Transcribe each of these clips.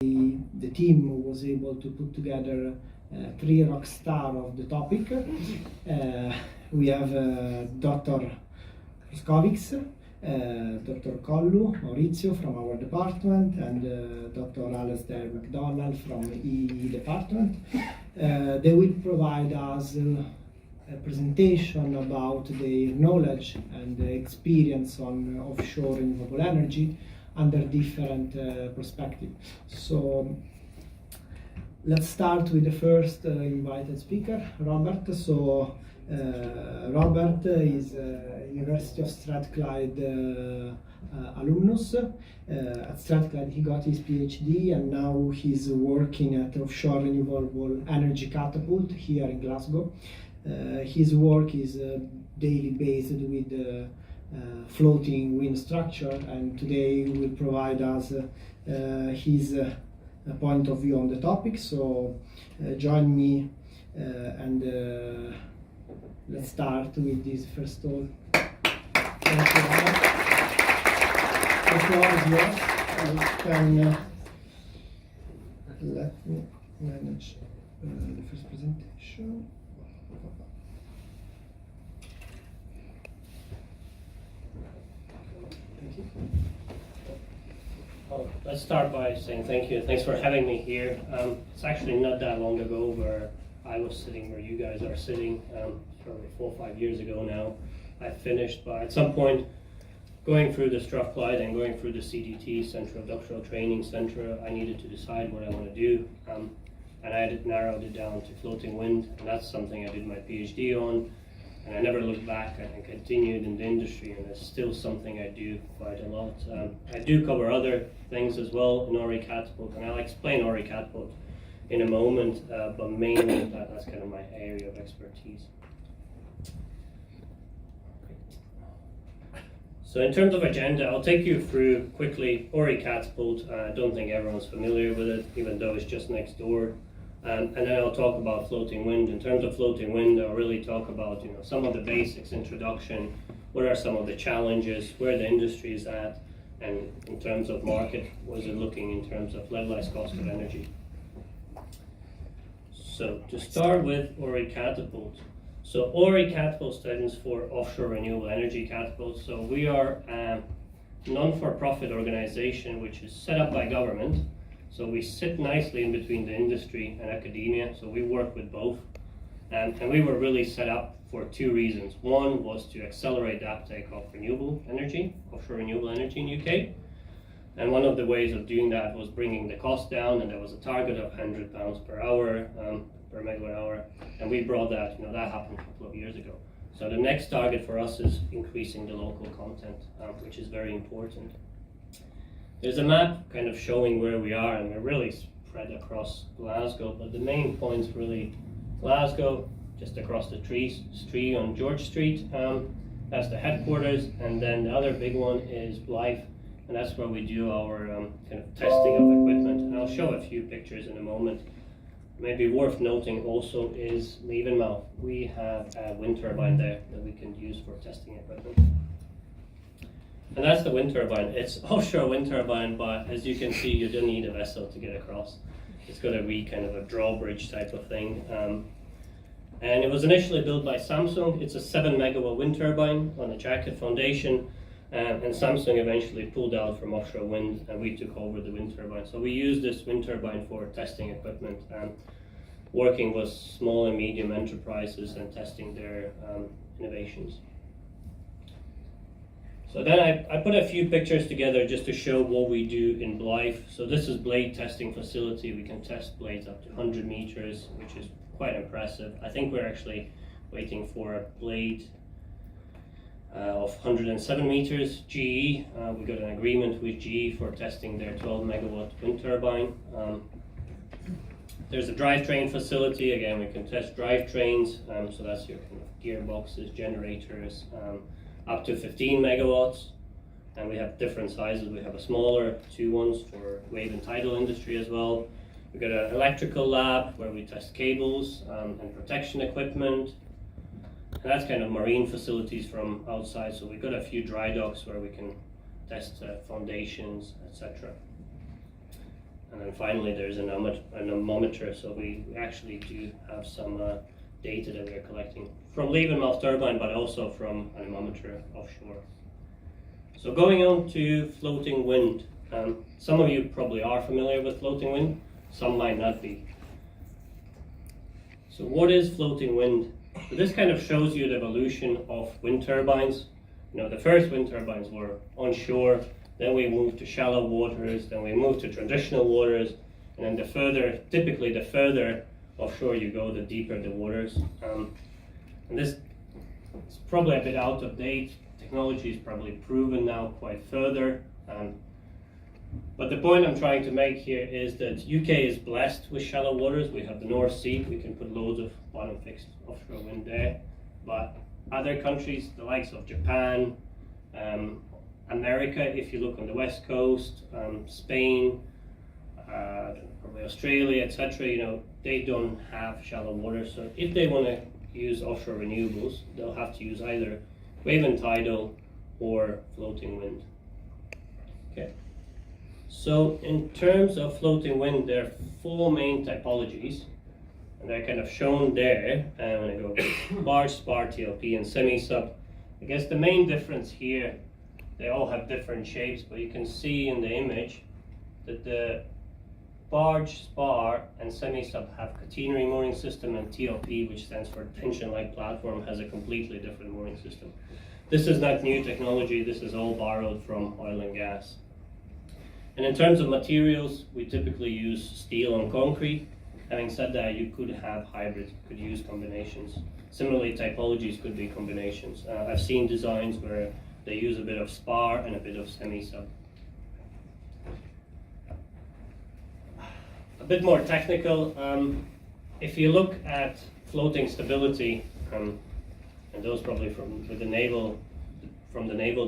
the team was able to put together 3 rock stars of the topic. We have Dr. Proskovics, Dr. Collu Maurizio from our department, and Dr. Alistair McDonald from EE department. They will provide us a presentation about their knowledge and experience on offshore renewable energy under different perspectives. So let's start with the first invited speaker, Robert. So Robert is University of Strathclyde alumnus. At Strathclyde he got his PhD, and now he's working at Offshore Renewable Energy Catapult here in Glasgow. His work is daily based with floating wind structure, and today he will provide us his point of view on the topic. So join me and let's start with this first talk. Thank you, Robert. The floor is yours. You can let me manage the first presentation. Thank you. Well, let's start by saying thank you. Thanks for having me here. It's actually not that long ago where I was sitting where you guys are sitting, probably 4 or 5 years ago now. I finished, but at some point, going through the Strathclyde and going through the CDT, Central Doctoral Training Centre, I needed to decide what I want to do. And I narrowed it down to floating wind, and that's something I did my PhD on. And I never looked back and continued in the industry, and it's still something I do quite a lot. I do cover other things as well in ORE Catapult, and I'll explain ORE Catapult in a moment, but mainly that's kind of my area of expertise. So in terms of agenda, I'll take you through quickly ORE Catapult. I don't think everyone's familiar with it, even though it's just next door. And then I'll talk about floating wind. In terms of floating wind, I'll really talk about some of the basics, introduction, what are some of the challenges, where the industry is at, and in terms of market, what is it looking in terms of levelized cost of energy. So to start with ORE Catapult. So ORE Catapult stands for Offshore Renewable Energy Catapult. So we are a non-for-profit organization which is set up by government. So we sit nicely in between the industry and academia, so we work with both. And we were really set up for 2 reasons. One was to accelerate the uptake of renewable energy, offshore renewable energy in UK. And one of the ways of doing that was bringing the cost down, and there was a target of £100 per hour, per megawatt hour. And we brought that, that happened a couple of years ago. So the next target for us is increasing the local content, which is very important. There's a map kind of showing where we are, and we're really spread across Glasgow, but the main point's really Glasgow, just across the street on George Street. That's the headquarters, and then the other big one is Blythe, and that's where we do our kind of testing of equipment. And I'll show a few pictures in a moment. Maybe worth noting also is Leavenmouth. We have a wind turbine there that we can use for testing equipment. And that's the wind turbine. It's offshore wind turbine, but as you can see, you don't need a vessel to get across. It's got to be kind of a drawbridge type of thing. And it was initially built by Samsung. It's a 7 megawatt wind turbine on a jacket foundation. And Samsung eventually pulled out from offshore wind, and we took over the wind turbine. So we use this wind turbine for testing equipment, working with small and medium enterprises and testing their innovations. So then I put a few pictures together just to show what we do in Blythe. So this is blade testing facility. We can test blades up to 100 meters, which is quite impressive. I think we're actually waiting for a blade of 107 meters, GE. We got an agreement with GE for testing their 12 megawatt wind turbine. There's a drivetrain facility. Again, we can test drivetrains. So that's your kind of gearboxes, generators, up to 15 megawatts. And we have different sizes. We have a smaller 2 ones for wave and tidal industry as well. We've got an electrical lab where we test cables and protection equipment. And that's kind of marine facilities from outside. So we've got a few dry docks where we can test foundations, etc. And then finally there's an anemometer, so we actually do have some data that we're collecting from leaf-and-mouth turbine, but also from anemometer offshore. So going on to floating wind. Some of you probably are familiar with floating wind, some might not be. So what is floating wind? So this kind of shows you the evolution of wind turbines. You know, the first wind turbines were onshore, then we moved to shallow waters, then we moved to traditional waters, and then typically the further offshore you go, the deeper the waters. And this is probably a bit out of date. Technology is probably proven now quite further. But the point I'm trying to make here is that UK is blessed with shallow waters. We have the North Sea, we can put loads of bottom fixed offshore wind there. But other countries, the likes of Japan, America, if you look on the west coast, Spain, probably Australia, etc., you know, they don't have shallow water. So if they want to use offshore renewables, they'll have to use either wave and tidal or floating wind. Okay. So in terms of floating wind, there are 4 main typologies, and they're kind of shown there. When I go barge, spar, TLP, and semi-sub. I guess the main difference here, they all have different shapes, but you can see in the image that the barge, spar, and semi-sub have catenary mooring system, and TLP, which stands for tension-like platform, has a completely different mooring system. This is not new technology, this is all borrowed from oil and gas. And in terms of materials, we typically use steel and concrete. Having said that, you could have hybrids, you could use combinations. Similarly, typologies could be combinations. I've seen designs where they use a bit of spar and a bit of semi-sub. A bit more technical, if you look at floating stability, and those probably from the naval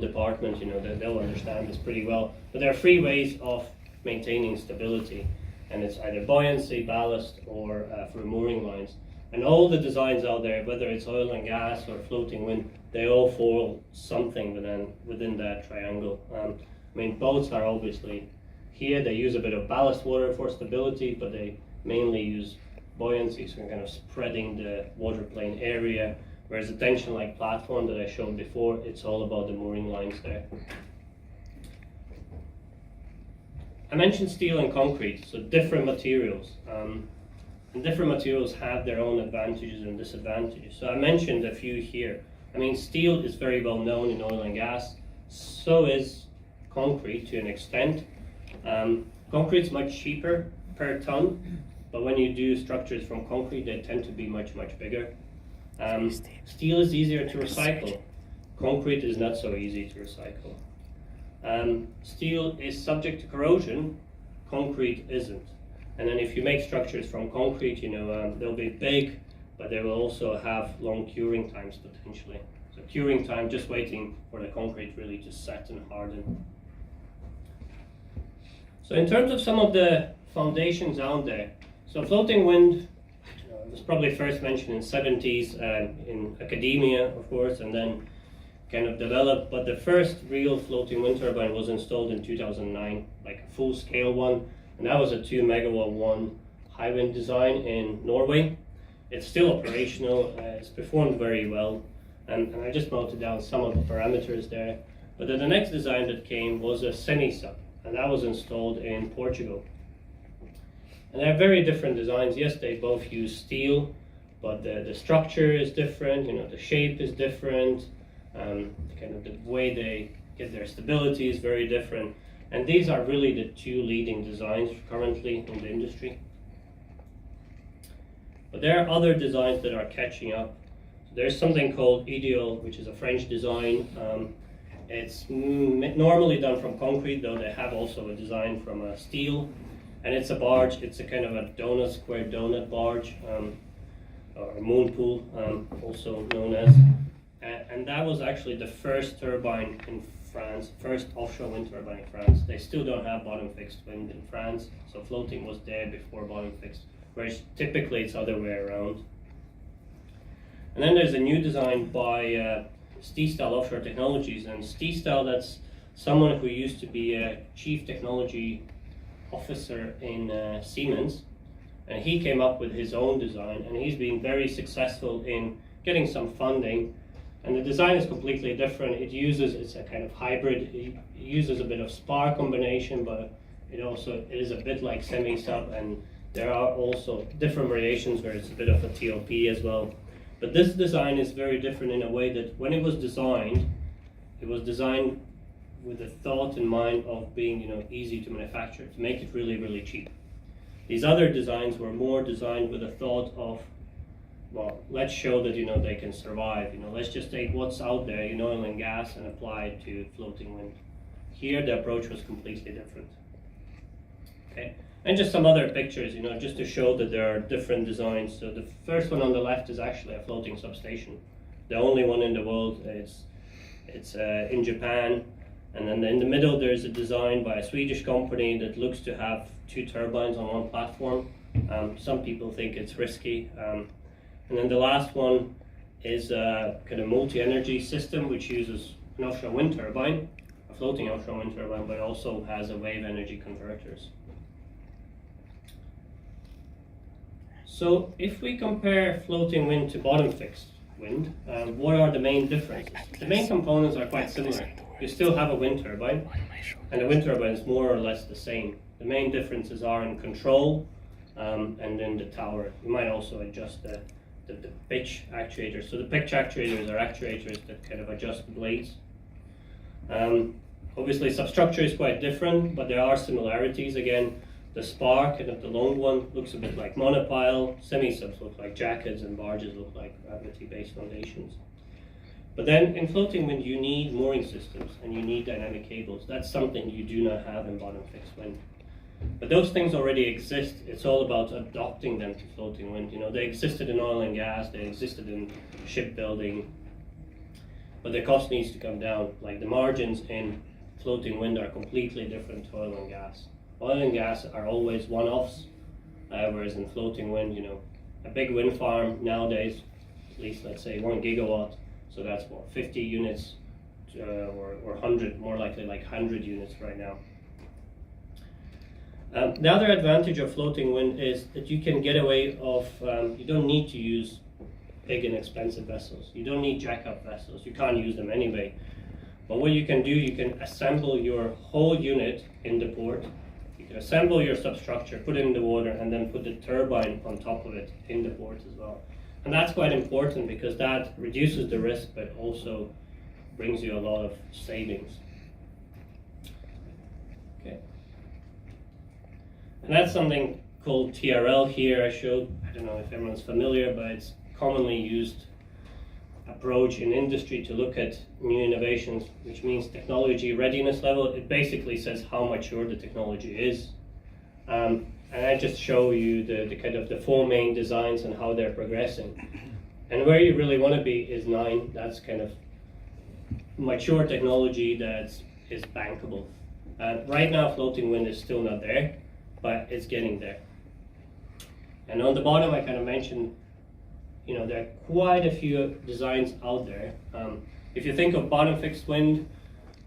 department, you know, they'll understand this pretty well. But there are 3 ways of maintaining stability, and it's either buoyancy, ballast, or through mooring lines. And all the designs out there, whether it's oil and gas or floating wind, they all fall something within that triangle. I mean, boats are obviously here. They use a bit of ballast water for stability, but they mainly use buoyancy, so kind of spreading the water plane area. Whereas the tension-like platform that I showed before, it's all about the mooring lines there. I mentioned steel and concrete, so different materials. And different materials have their own advantages and disadvantages. So I mentioned a few here. I mean, steel is very well known in oil and gas. So is concrete to an extent. Concrete's much cheaper per ton, but when you do structures from concrete, they tend to be much, much bigger. Steel is easier to recycle. Concrete is not so easy to recycle. Steel is subject to corrosion. Concrete isn't. And then if you make structures from concrete, you know, they'll be big, but they will also have long curing times potentially. So curing time, just waiting for the concrete really to set and harden. So in terms of some of the foundations out there, so floating wind, it was probably first mentioned in the 70s in academia, of course, and then kind of developed. But the first real floating wind turbine was installed in 2009, like a full-scale one, and that was a 2 megawatt one high wind design in Norway. It's still operational, it's performed very well, and I just noted down some of the parameters there. But then the next design that came was a semi-sub, and that was installed in Portugal. And they're very different designs. Yes, they both use steel, but the structure is different, you know, the shape is different, kind of the way they get their stability is very different. And these are really the 2 leading designs currently in the industry. But there are other designs that are catching up. So there's something called Ideal, which is a French design. It's normally done from concrete, though they have also a design from steel. And it's a barge, it's a kind of a square donut barge, or moon pool, also known as. And that was actually the first turbine in France, first offshore wind turbine in France. They still don't have bottom fixed wind in France, so floating was there before bottom fixed, whereas typically it's other way around. And then there's a new design by Stahl Offshore Technologies, and Stahl, that's someone who used to be a chief technology officer in Siemens, and he came up with his own design, and he's been very successful in getting some funding. And the design is completely different. It's a kind of hybrid. It uses a bit of spar combination, but it is a bit like semi-sub, and there are also different variations where it's a bit of a TOP as well. But this design is very different in a way that when it was designed with the thought in mind of being, easy to manufacture, to make it really, really cheap. These other designs were more designed with a thought of, well, let's show that they can survive. Let's just take what's out there in oil and gas and apply it to floating wind. Here the approach was completely different. Okay, and just some other pictures, just to show that there are different designs. So the first one on the left is actually a floating substation, the only one in the world. It's in Japan, and then in the middle there's a design by a Swedish company that looks to have 2 turbines on one platform. Some people think it's risky. And then the last one is a kind of multi-energy system which uses an offshore wind turbine, a floating offshore wind turbine, but also has a wave energy converters. So if we compare floating wind to bottom fixed wind, what are the main differences? The main components are quite similar. You still have a wind turbine, and the wind turbine is more or less the same. The main differences are in control and then the tower. You might also adjust the pitch actuators. So the pitch actuators are actuators that kind of adjust the blades. Obviously substructure is quite different, but there are similarities. Again, the spar, kind of the long one, looks a bit like monopile. Semi-subs look like jackets, and barges look like gravity-based foundations. But then in floating wind you need mooring systems and you need dynamic cables. That's something you do not have in bottom fixed wind. But those things already exist. It's all about adopting them to floating wind. They existed in oil and gas, they existed in shipbuilding, but the cost needs to come down. Like the margins in floating wind are completely different to oil and gas. Oil and gas are always one-offs, whereas in floating wind, a big wind farm nowadays, at least let's say 1 gigawatt, so that's what, 50 units or 100, more likely like 100 units right now. The other advantage of floating wind is that you can get away of, you don't need to use big and expensive vessels. You don't need jack-up vessels. You can't use them anyway. But what you can do, you can assemble your whole unit in the port. You can assemble your substructure, put it in the water, and then put the turbine on top of it in the port as well. And that's quite important because that reduces the risk, but also brings you a lot of savings. Okay. And that's something called TRL here. I don't know if everyone's familiar, but it's commonly used approach in industry to look at new innovations, which means technology readiness level. It basically says how mature the technology is. And I just show you the kind of the 4 main designs and how they're progressing. And where you really want to be is 9. That's kind of mature technology that is bankable. Right now floating wind is still not there, but it's getting there. And on the bottom I kind of mentioned, there are quite a few designs out there. If you think of bottom fixed wind,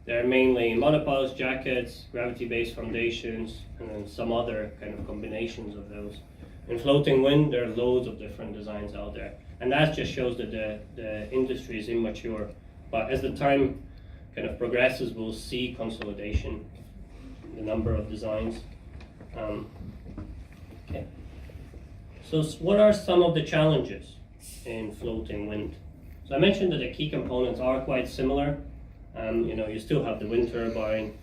there are mainly monopiles, jackets, gravity-based foundations, and then some other kind of combinations of those. In floating wind, there are loads of different designs out there. And that just shows that the industry is immature. But as the time kind of progresses, we'll see consolidation in the number of designs. Okay. So what are some of the challenges in floating wind? So I mentioned that the key components are quite similar. You still have the wind turbine.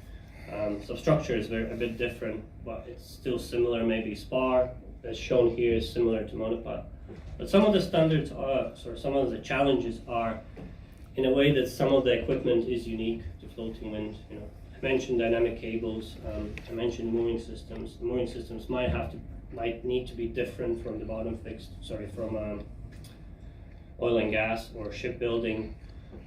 Substructure is a bit different, but it's still similar. Maybe spar, as shown here, is similar to monopile. But some of the standards are, some of the challenges are in a way that some of the equipment is unique to floating wind. I mentioned dynamic cables. I mentioned mooring systems. The mooring systems might need to be different from the bottom fixed. From oil and gas or shipbuilding.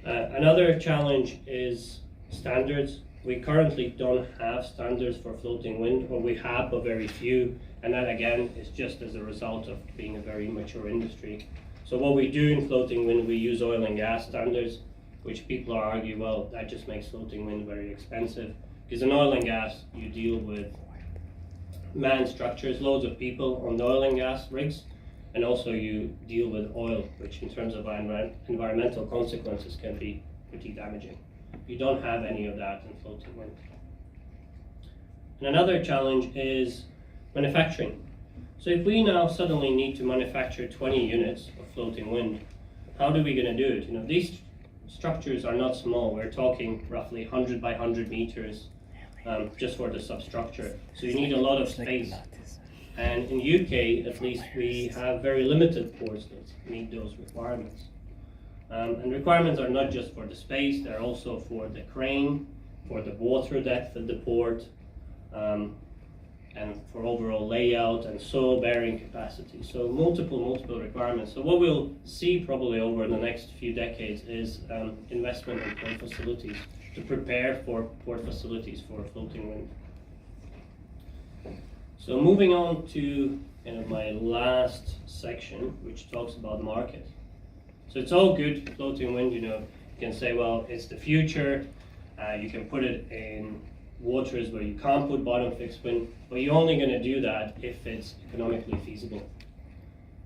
Another challenge is standards. We currently don't have standards for floating wind, or we have but very few, and that again is just as a result of being a very mature industry. So what we do in floating wind, we use oil and gas standards, which people argue, well, that just makes floating wind very expensive, because in oil and gas you deal with manned structures, loads of people on the oil and gas rigs, and also you deal with oil, which in terms of environmental consequences can be pretty damaging. You don't have any of that in floating wind. And another challenge is manufacturing. So if we now suddenly need to manufacture 20 units of floating wind, how are we going to do it? You know, these structures are not small. We're talking roughly 100 by 100 meters just for the substructure. So you need a lot of space. And in UK, at least, we have very limited ports that meet those requirements. And requirements are not just for the space, they're also for the crane, for the water depth of the port, and for overall layout and soil bearing capacity. So multiple requirements. So what we'll see probably over the next few decades is investment in port facilities to prepare for port facilities for floating wind. So moving on to kind of my last section, which talks about market. So it's all good, floating wind, you know, you can say, well, it's the future, you can put it in waters where you can't put bottom fixed wind, but you're only going to do that if it's economically feasible.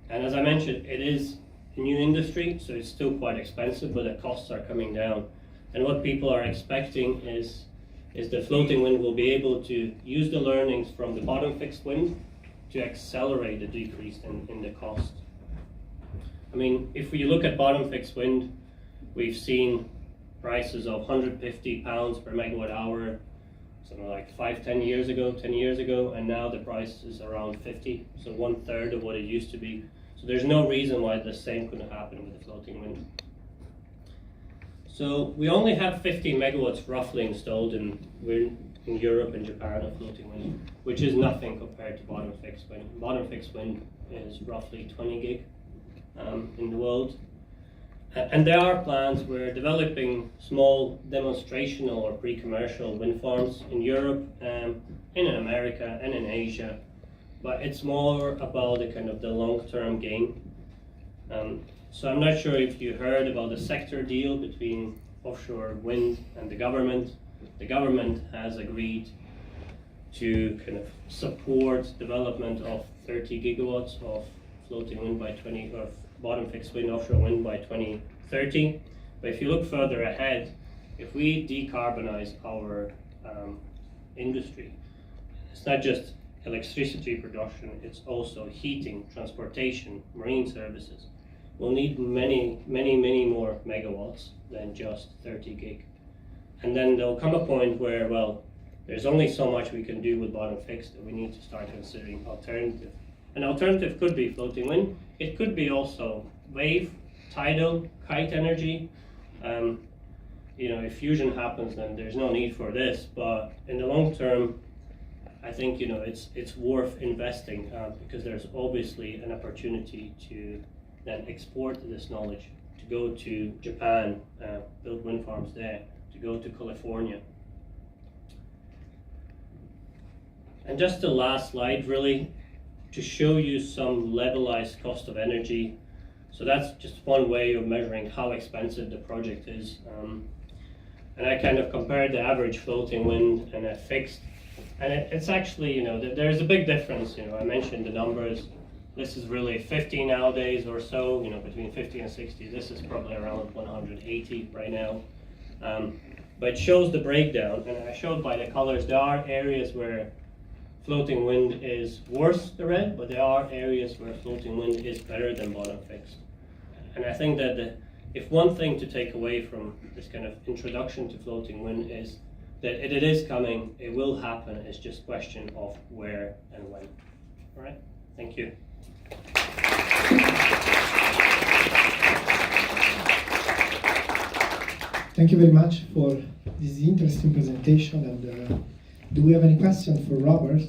And as I mentioned, it is a new industry, so it's still quite expensive, but the costs are coming down. And what people are expecting is that floating wind will be able to use the learnings from the bottom fixed wind to accelerate the decrease in the cost. I mean, if we look at bottom fixed wind, we've seen prices of £150 per megawatt hour, something like 10 years ago, and now the price is around 50, so 1/3 of what it used to be. So there's no reason why the same couldn't happen with the floating wind. So we only have 15 megawatts roughly installed in Europe and Japan of floating wind, which is nothing compared to bottom fixed wind. Bottom fixed wind is roughly 20 gig in the world. And there are plans, we're developing small demonstrational or pre-commercial wind farms in Europe, and in America and in Asia, but it's more about the kind of the long-term game. So I'm not sure if you heard about the sector deal between offshore wind and the government. The government has agreed to kind of support development of 30 gigawatts of floating wind by bottom fixed wind offshore wind by 2030. But if you look further ahead, if we decarbonize our industry, it's not just electricity production, it's also heating, transportation, marine services. We'll need many more megawatts than just 30 gig. And then there'll come a point where, well, there's only so much we can do with bottom fixed that we need to start considering alternative. An alternative could be floating wind. It could be also wave, tidal, kite energy. You know, if fusion happens, then there's no need for this. But in the long term, I think, you know, it's worth investing because there's obviously an opportunity to then export this knowledge, to go to Japan, build wind farms there, to go to California. And just the last slide, really, to show you some levelized cost of energy. So that's just one way of measuring how expensive the project is. And I kind of compared the average floating wind and a fixed. And it's actually, you know, there's a big difference. You know, I mentioned the numbers. This is really 50 nowadays or so, you know, between 50 and 60. This is probably around 180 right now. But it shows the breakdown. And I showed by the colors, there are areas where floating wind is worse, the red, but there are areas where floating wind is better than bottom fixed. And I think that if one thing to take away from this kind of introduction to floating wind is that it is coming, it will happen, it's just a question of where and when. All right, thank you. Thank you very much for this interesting presentation. And do we have any questions for Robert?